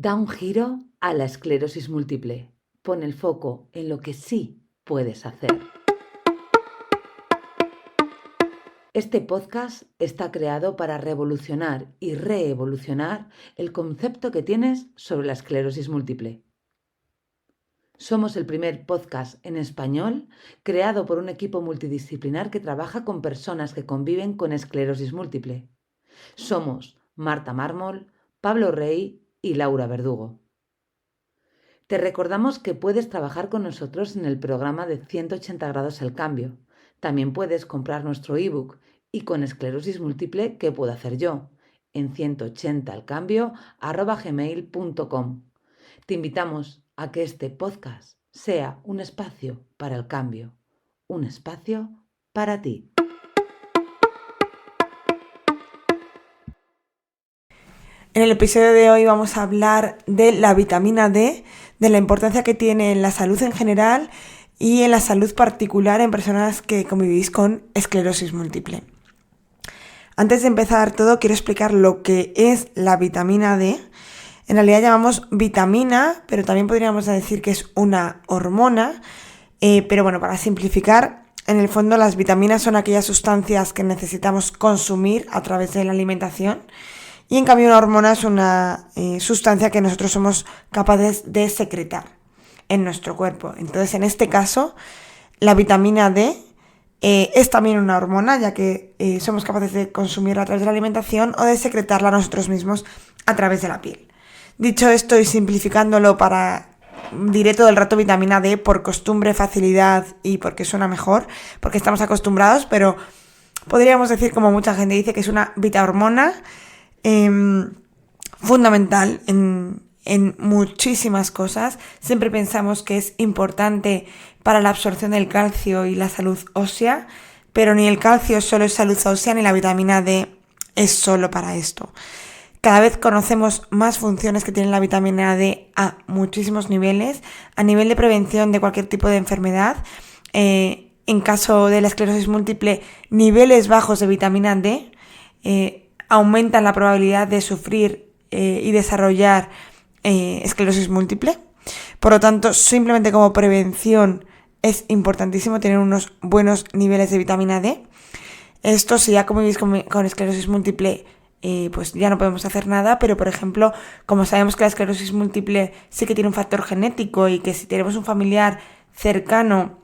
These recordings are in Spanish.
Da un giro a la esclerosis múltiple. Pon el foco en lo que sí puedes hacer. Este podcast está creado para revolucionar y reevolucionar el concepto que tienes sobre la esclerosis múltiple. Somos el primer podcast en español creado por un equipo multidisciplinar que trabaja con personas que conviven con esclerosis múltiple. Somos Marta Mármol, Pablo Rey y Laura Verdugo. Te recordamos que puedes trabajar con nosotros en el programa de 180 grados al cambio. También puedes comprar nuestro ebook y con esclerosis múltiple, ¿qué puedo hacer yo? En 180alcambio@gmail.com. Te invitamos a que este podcast sea un espacio para el cambio, un espacio para ti. En el episodio de hoy vamos a hablar de la vitamina D, de la importancia que tiene en la salud en general y en la salud particular en personas que convivís con esclerosis múltiple. Antes de empezar todo, quiero explicar lo que es la vitamina D. En realidad llamamos vitamina, pero también podríamos decir que es una hormona. Pero bueno, para simplificar, en el fondo las vitaminas son aquellas sustancias que necesitamos consumir a través de la alimentación. Y en cambio una hormona es una sustancia que nosotros somos capaces de secretar en nuestro cuerpo. Entonces, en este caso, la vitamina D es también una hormona, ya que somos capaces de consumirla a través de la alimentación o de secretarla nosotros mismos a través de la piel. Dicho esto y simplificándolo diré todo el rato vitamina D por costumbre, facilidad y porque suena mejor, porque estamos acostumbrados, pero podríamos decir, como mucha gente dice, que es una vitahormona fundamental en muchísimas cosas. Siempre pensamos que es importante para la absorción del calcio y la salud ósea, pero ni el calcio solo es salud ósea ni la vitamina D es solo para esto. Cada vez conocemos más funciones que tiene la vitamina D a muchísimos niveles, a nivel de prevención de cualquier tipo de enfermedad. En caso de la esclerosis múltiple, niveles bajos de vitamina D aumentan la probabilidad de sufrir y desarrollar esclerosis múltiple. Por lo tanto, simplemente como prevención es importantísimo tener unos buenos niveles de vitamina D. Esto, si ya convivís con esclerosis múltiple, pues ya no podemos hacer nada, pero por ejemplo, como sabemos que la esclerosis múltiple sí que tiene un factor genético y que si tenemos un familiar cercano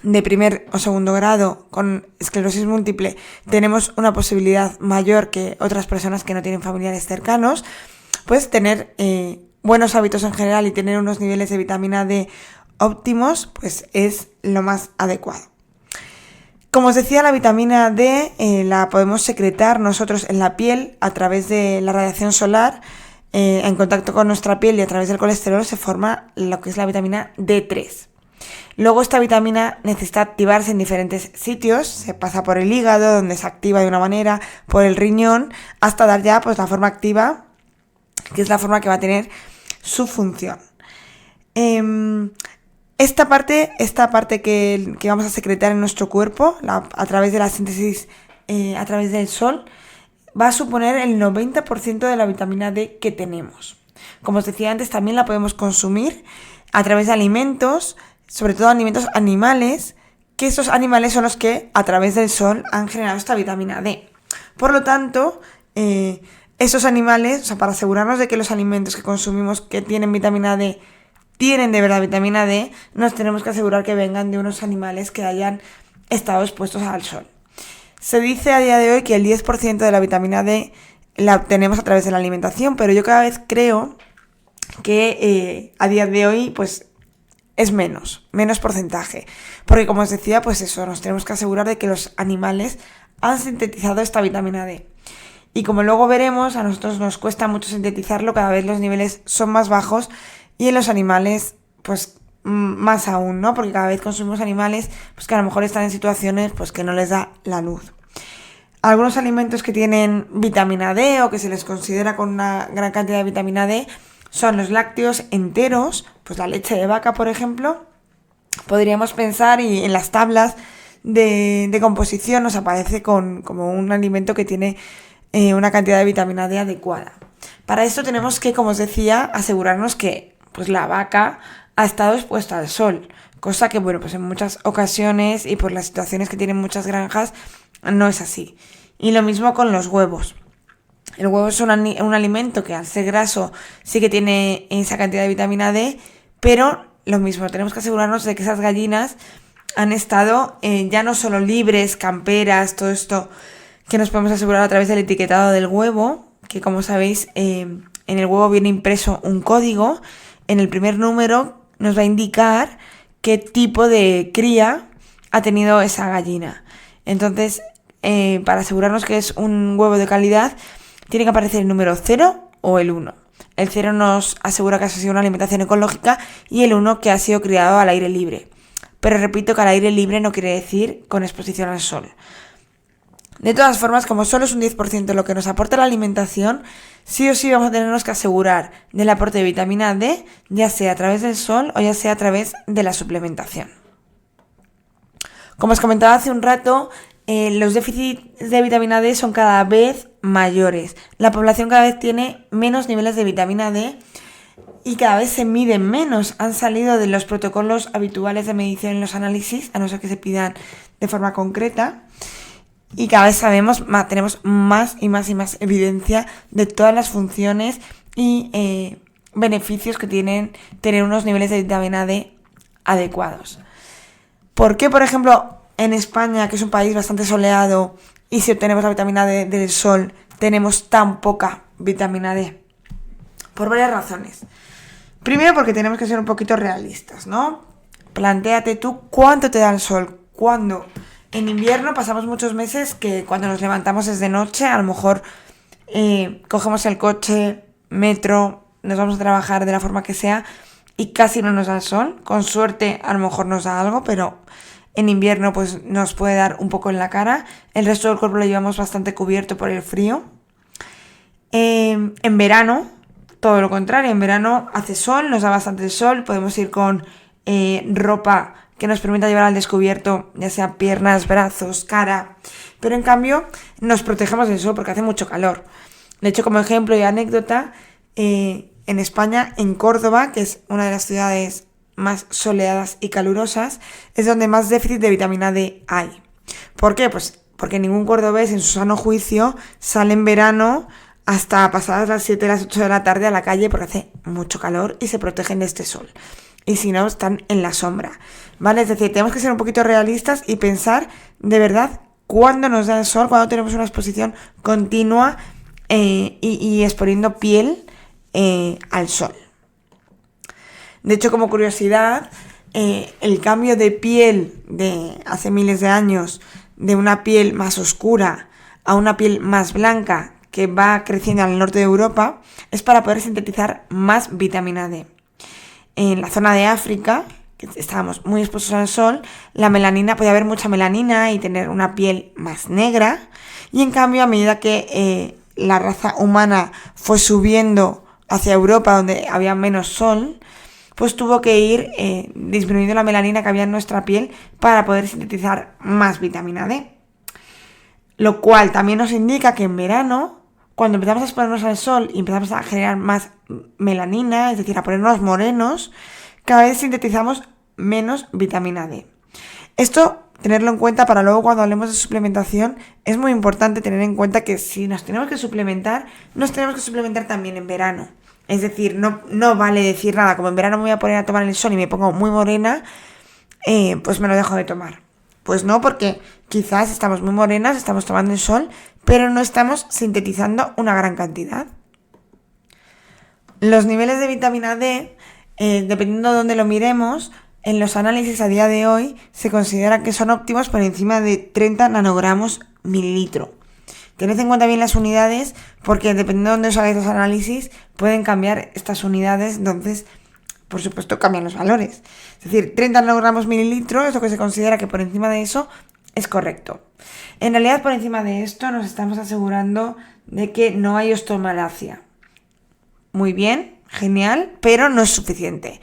de primer o segundo grado con esclerosis múltiple, tenemos una posibilidad mayor que otras personas que no tienen familiares cercanos, pues tener buenos hábitos en general y tener unos niveles de vitamina D óptimos, pues es lo más adecuado. Como os decía, la vitamina D la podemos secretar nosotros en la piel a través de la radiación solar. En contacto con nuestra piel y a través del colesterol se forma lo que es la vitamina D3. Luego esta vitamina necesita activarse en diferentes sitios, se pasa por el hígado, donde se activa de una manera, por el riñón, hasta dar ya pues la forma activa, que es la forma que va a tener su función. Esta parte que vamos a secretar en nuestro cuerpo, a través de la síntesis a través del sol, va a suponer el 90% de la vitamina D que tenemos. Como os decía antes, también la podemos consumir a través de alimentos, sobre todo alimentos animales, que esos animales son los que a través del sol han generado esta vitamina D. Por lo tanto, esos animales, o sea, para asegurarnos de que los alimentos que consumimos que tienen vitamina D tienen de verdad vitamina D, nos tenemos que asegurar que vengan de unos animales que hayan estado expuestos al sol. Se dice a día de hoy que el 10% de la vitamina D la obtenemos a través de la alimentación, pero yo cada vez creo que a día de hoy pues es menos porcentaje, porque como os decía, pues eso, nos tenemos que asegurar de que los animales han sintetizado esta vitamina D. Y como luego veremos, a nosotros nos cuesta mucho sintetizarlo, cada vez los niveles son más bajos y en los animales, pues más aún, ¿no? Porque cada vez consumimos animales pues que a lo mejor están en situaciones pues que no les da la luz. Algunos alimentos que tienen vitamina D o que se les considera con una gran cantidad de vitamina D son los lácteos enteros, pues la leche de vaca, por ejemplo. Podríamos pensar, y en las tablas de composición nos aparece como un alimento que tiene una cantidad de vitamina D adecuada. Para esto tenemos que, como os decía, asegurarnos que pues, la vaca ha estado expuesta al sol, cosa que, bueno, pues en muchas ocasiones y por las situaciones que tienen muchas granjas no es así. Y lo mismo con los huevos. El huevo es un alimento que al ser graso sí que tiene esa cantidad de vitamina D, pero lo mismo, tenemos que asegurarnos de que esas gallinas han estado ya no solo libres, camperas, todo esto que nos podemos asegurar a través del etiquetado del huevo, que como sabéis en el huevo viene impreso un código. En el primer número nos va a indicar qué tipo de cría ha tenido esa gallina. Entonces, para asegurarnos que es un huevo de calidad, tiene que aparecer el número 0 o el 1. El 0 nos asegura que ha sido una alimentación ecológica y el 1 que ha sido criado al aire libre. Pero repito que al aire libre no quiere decir con exposición al sol. De todas formas, como solo es un 10% lo que nos aporta la alimentación, sí o sí vamos a tenernos que asegurar del aporte de vitamina D, ya sea a través del sol o ya sea a través de la suplementación. Como os comentaba hace un rato, los déficits de vitamina D son cada vez mayores. La población cada vez tiene menos niveles de vitamina D y cada vez se miden menos. Han salido de los protocolos habituales de medición en los análisis, a no ser que se pidan de forma concreta. Y cada vez tenemos más y más evidencia de todas las funciones y beneficios que tienen tener unos niveles de vitamina D adecuados. ¿Por qué, por ejemplo, en España, que es un país bastante soleado, y si obtenemos la vitamina D del sol, tenemos tan poca vitamina D? Por varias razones. Primero, porque tenemos que ser un poquito realistas, ¿no? Plantéate tú cuánto te da el sol. ¿Cuándo? En invierno pasamos muchos meses que cuando nos levantamos es de noche, a lo mejor cogemos el coche, metro, nos vamos a trabajar de la forma que sea y casi no nos da el sol. Con suerte a lo mejor nos da algo, pero en invierno pues nos puede dar un poco en la cara. El resto del cuerpo lo llevamos bastante cubierto por el frío. En verano, todo lo contrario, en verano hace sol, nos da bastante sol, podemos ir con ropa que nos permita llevar al descubierto, ya sea piernas, brazos, cara, pero en cambio nos protegemos del sol porque hace mucho calor. De hecho, como ejemplo y anécdota, en España, en Córdoba, que es una de las ciudades más soleadas y calurosas, es donde más déficit de vitamina D hay. ¿Por qué? Pues porque ningún cordobés en su sano juicio sale en verano hasta pasadas las 7, las 8 de la tarde a la calle porque hace mucho calor y se protegen de este sol. Y si no, están en la sombra, ¿vale? Es decir, tenemos que ser un poquito realistas y pensar de verdad cuándo nos da el sol, cuándo tenemos una exposición continua y exponiendo piel al sol. De hecho, como curiosidad, el cambio de piel de hace miles de años, de una piel más oscura a una piel más blanca que va creciendo al norte de Europa, es para poder sintetizar más vitamina D. En la zona de África, que estábamos muy expuestos al sol, la melanina, podía haber mucha melanina y tener una piel más negra, y en cambio a medida que la raza humana fue subiendo hacia Europa donde había menos sol, pues tuvo que ir disminuyendo la melanina que había en nuestra piel para poder sintetizar más vitamina D. Lo cual también nos indica que en verano, cuando empezamos a exponernos al sol y empezamos a generar más melanina, es decir, a ponernos morenos, cada vez sintetizamos menos vitamina D. Esto, tenerlo en cuenta para luego cuando hablemos de suplementación, es muy importante tener en cuenta que si nos tenemos que suplementar, nos tenemos que suplementar también en verano. Es decir, no vale decir nada, como en verano me voy a poner a tomar el sol y me pongo muy morena, pues me lo dejo de tomar. Pues no, porque quizás estamos muy morenas, estamos tomando el sol, pero no estamos sintetizando una gran cantidad. Los niveles de vitamina D, dependiendo de dónde lo miremos, en los análisis a día de hoy se considera que son óptimos por encima de 30 nanogramos mililitro. Tened en cuenta bien las unidades porque dependiendo de dónde os hagáis los análisis pueden cambiar estas unidades, entonces por supuesto cambian los valores. Es decir, 30 nanogramos mililitro es lo que se considera que por encima de eso es correcto. En realidad por encima de esto nos estamos asegurando de que no hay ostomalacia. Muy bien, genial, pero no es suficiente.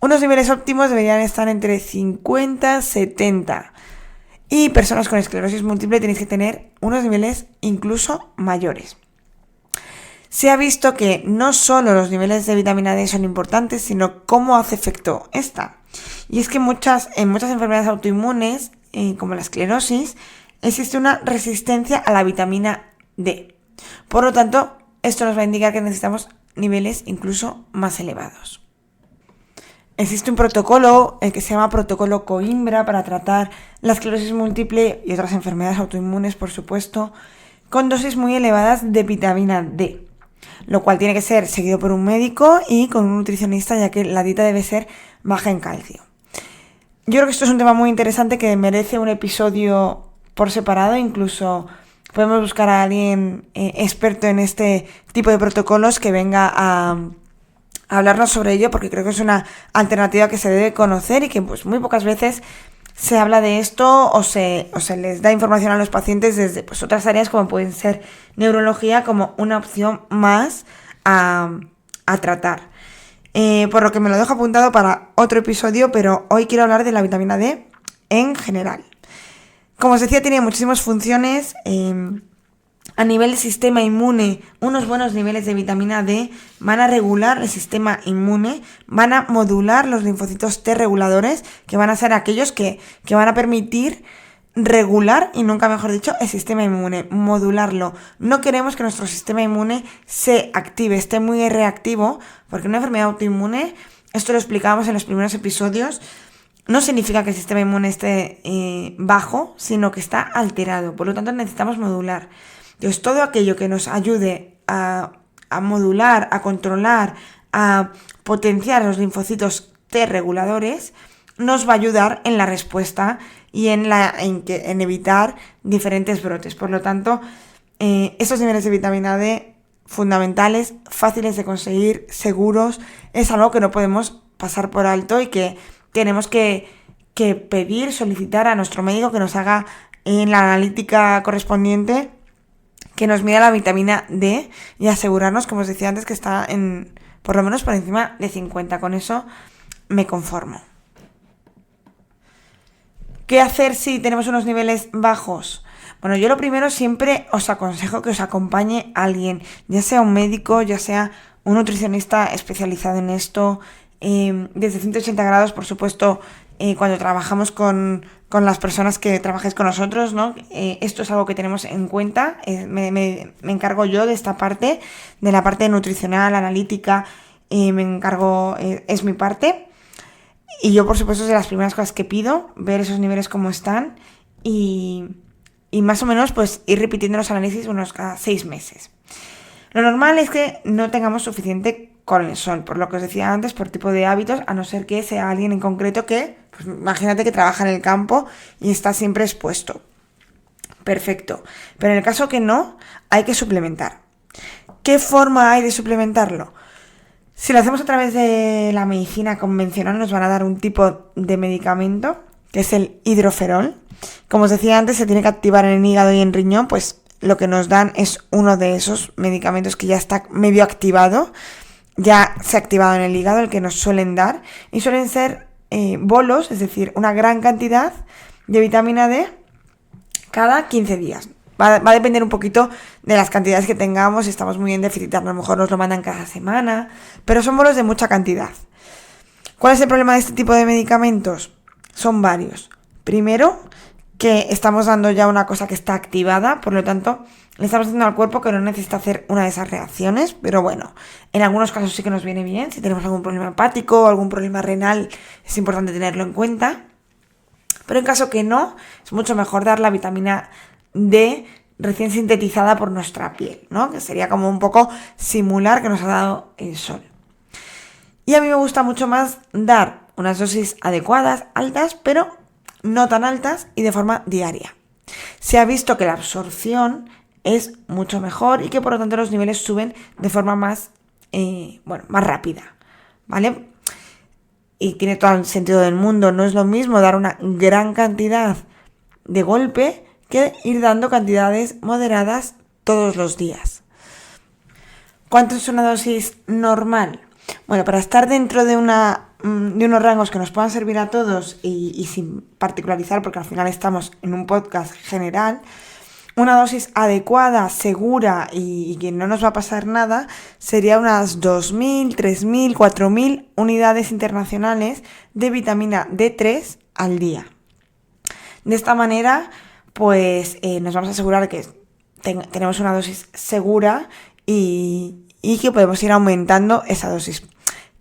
Unos niveles óptimos deberían estar entre 50 y 70. Y personas con esclerosis múltiple tenéis que tener unos niveles incluso mayores. se ha visto que no solo los niveles de vitamina D son importantes, sino cómo hace efecto esta. Y es que en muchas enfermedades autoinmunes, como la esclerosis, existe una resistencia a la vitamina D. Por lo tanto, esto nos va a indicar que necesitamos niveles incluso más elevados. Existe un protocolo, el que se llama protocolo Coimbra, para tratar la esclerosis múltiple y otras enfermedades autoinmunes, por supuesto, con dosis muy elevadas de vitamina D, lo cual tiene que ser seguido por un médico y con un nutricionista, ya que la dieta debe ser baja en calcio. Yo creo que esto es un tema muy interesante que merece un episodio por separado, incluso podemos buscar a alguien experto en este tipo de protocolos que venga a hablarnos sobre ello, porque creo que es una alternativa que se debe conocer y que pues muy pocas veces se habla de esto o se les da información a los pacientes desde pues otras áreas como pueden ser neurología, como una opción más a tratar. Por lo que me lo dejo apuntado para otro episodio, pero hoy quiero hablar de la vitamina D en general. Como os decía, tiene muchísimas funciones. A nivel del sistema inmune, unos buenos niveles de vitamina D van a regular el sistema inmune, van a modular los linfocitos T reguladores, que van a ser aquellos que van a permitir regular, y nunca mejor dicho, el sistema inmune, modularlo. No queremos que nuestro sistema inmune se active, esté muy reactivo, porque una enfermedad autoinmune, esto lo explicábamos en los primeros episodios, no significa que el sistema inmune esté bajo, sino que está alterado. Por lo tanto, necesitamos modular. Entonces, todo aquello que nos ayude a modular, a controlar, a potenciar los linfocitos T reguladores, nos va a ayudar en la respuesta y en evitar diferentes brotes. Por lo tanto, estos niveles de vitamina D fundamentales, fáciles de conseguir, seguros, es algo que no podemos pasar por alto y que tenemos que pedir, solicitar a nuestro médico que nos haga en la analítica correspondiente, que nos mida la vitamina D y asegurarnos, como os decía antes, que está por lo menos por encima de 50. Con eso me conformo. ¿Qué hacer si tenemos unos niveles bajos? Bueno, yo lo primero siempre os aconsejo que os acompañe alguien, ya sea un médico, ya sea un nutricionista especializado en esto, desde 180 grados, por supuesto, cuando trabajamos con las personas que trabajáis con nosotros, ¿no? Esto es algo que tenemos en cuenta. Me encargo yo de esta parte, de la parte nutricional, analítica, me encargo, es mi parte. Y yo, por supuesto, es de las primeras cosas que pido, ver esos niveles cómo están y más o menos pues ir repitiendo los análisis unos cada 6 meses. Lo normal es que no tengamos suficiente colesterol, por lo que os decía antes, por tipo de hábitos, a no ser que sea alguien en concreto que, pues imagínate que trabaja en el campo y está siempre expuesto. Perfecto. Pero en el caso que no, hay que suplementar. ¿Qué forma hay de suplementarlo? Si lo hacemos a través de la medicina convencional, nos van a dar un tipo de medicamento, que es el hidroferol. Como os decía antes, se tiene que activar en el hígado y en riñón, pues lo que nos dan es uno de esos medicamentos que ya está medio activado, ya se ha activado en el hígado, el que nos suelen dar, y suelen ser bolos, es decir, una gran cantidad de vitamina D cada 15 días. Va a depender un poquito de las cantidades que tengamos. Si estamos muy en déficit, a lo mejor nos lo mandan cada semana, pero son bolos de mucha cantidad. ¿Cuál es el problema de este tipo de medicamentos? Son varios. Primero, que estamos dando ya una cosa que está activada, por lo tanto, le estamos dando al cuerpo que no necesita hacer una de esas reacciones, pero bueno, en algunos casos sí que nos viene bien. Si tenemos algún problema hepático o algún problema renal, es importante tenerlo en cuenta. Pero en caso que no, es mucho mejor dar la vitamina D recién sintetizada por nuestra piel, ¿no? Que sería como un poco simular que nos ha dado el sol. Y a mí me gusta mucho más dar unas dosis adecuadas, altas, pero no tan altas y de forma diaria. Se ha visto que la absorción es mucho mejor y que por lo tanto los niveles suben de forma más rápida, ¿vale? Y tiene todo el sentido del mundo. No es lo mismo dar una gran cantidad de golpe que ir dando cantidades moderadas todos los días. ¿Cuánto es una dosis normal? Bueno, para estar dentro de unos rangos que nos puedan servir a todos y sin particularizar, porque al final estamos en un podcast general, una dosis adecuada, segura y que no nos va a pasar nada sería unas 2.000, 3.000, 4.000 unidades internacionales de vitamina D3 al día. De esta manera, pues nos vamos a asegurar que tenemos una dosis segura y que podemos ir aumentando esa dosis.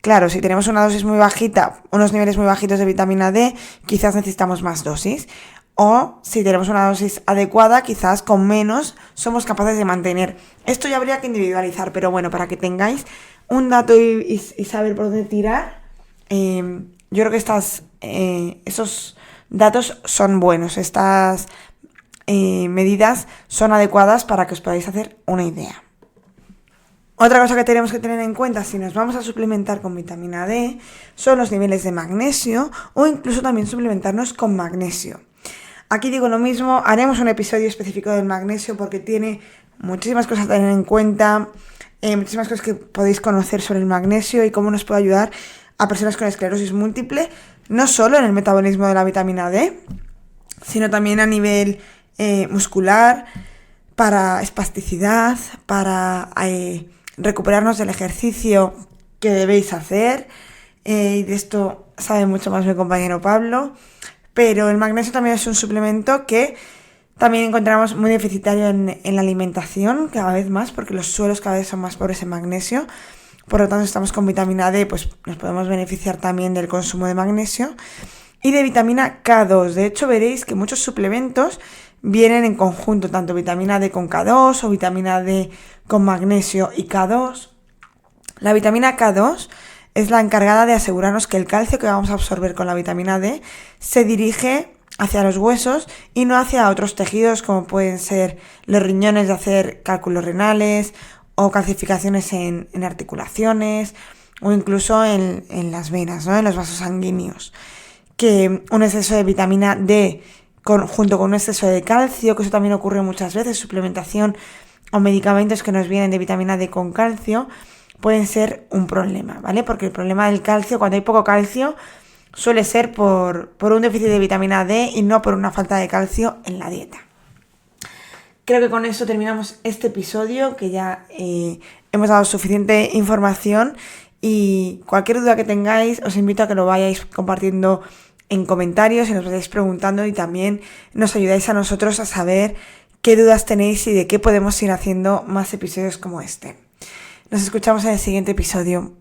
Claro, si tenemos una dosis muy bajita, unos niveles muy bajitos de vitamina D, quizás necesitamos más dosis. O si tenemos una dosis adecuada, quizás con menos somos capaces de mantener. Esto ya habría que individualizar, pero bueno, para que tengáis un dato y saber por dónde tirar, yo creo que esos datos son buenos, estas medidas son adecuadas para que os podáis hacer una idea. Otra cosa que tenemos que tener en cuenta si nos vamos a suplementar con vitamina D son los niveles de magnesio o incluso también suplementarnos con magnesio. Aquí digo lo mismo, haremos un episodio específico del magnesio porque tiene muchísimas cosas a tener en cuenta, muchísimas cosas que podéis conocer sobre el magnesio y cómo nos puede ayudar a personas con esclerosis múltiple, no solo en el metabolismo de la vitamina D, sino también a nivel muscular, para espasticidad, para recuperarnos del ejercicio que debéis hacer, y de esto sabe mucho más mi compañero Pablo, pero el magnesio también es un suplemento que también encontramos muy deficitario en la alimentación cada vez más, porque los suelos cada vez son más pobres en magnesio. Por lo tanto, si estamos con vitamina D, pues nos podemos beneficiar también del consumo de magnesio y de vitamina K2. De hecho, veréis que muchos suplementos vienen en conjunto, tanto vitamina D con K2 o vitamina D con magnesio y K2. La vitamina K2 es la encargada de asegurarnos que el calcio que vamos a absorber con la vitamina D se dirige hacia los huesos y no hacia otros tejidos como pueden ser los riñones de hacer cálculos renales o calcificaciones en articulaciones o incluso en las venas, ¿no? En los vasos sanguíneos. Que un exceso de vitamina D junto con un exceso de calcio, que eso también ocurre muchas veces, suplementación o medicamentos que nos vienen de vitamina D con calcio, pueden ser un problema, ¿vale? Porque el problema del calcio, cuando hay poco calcio, suele ser por un déficit de vitamina D y no por una falta de calcio en la dieta. Creo que con eso terminamos este episodio, que ya hemos dado suficiente información y cualquier duda que tengáis os invito a que lo vayáis compartiendo en comentarios y nos vayáis preguntando y también nos ayudáis a nosotros a saber qué dudas tenéis y de qué podemos ir haciendo más episodios como este. Nos escuchamos en el siguiente episodio.